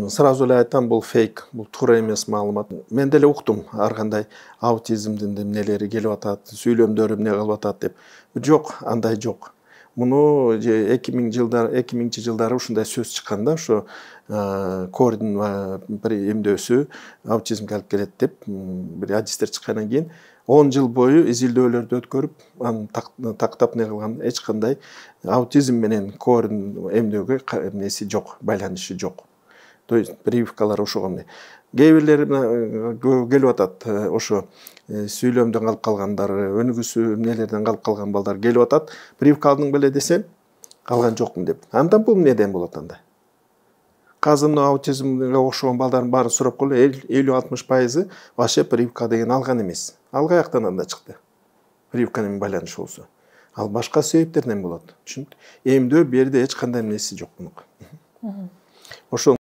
Сразу эле айтам, бул фейк, бул туура эмес маалымат. Мен деле уктум ар кандай аутизмдин эмнелери келип атат, сүйлөмдөрү эмне кылып атат деп. Жок, андай жок. Муну 2000-чи жылдары ушундай сөз чыккан да, ошо кордун бир эмдөөсү аутизмге алып келет деп бир адистер чыккандан кийин 10 жыл бою изилдөөлөрдү өткөрүп, аны тактап не кылган, эч кандай аутизм менен кордун эмдөөгө эмеси жок, байланышы жок. То есть прививкалар ошого эмне. Кээ бирлери келип атат, ошо сүйлөмдөн калып калгандар, өнүгүүсү эмнелерден калып калган балдар келип атат. Прививка алдың беле десем, калган жокмун деп. Анда бул эмнеден болот анда? Казыр аутизмге окшогон балдардын баарын сурап коелу, 50-60% вообще прививка деген алган эмес. Ал каяктан анда чыкты? Прививка менен байланышы болсо. Ал башка себептерден болот. Эмдөө берде эч кандай эмеси жок мунун. Ошо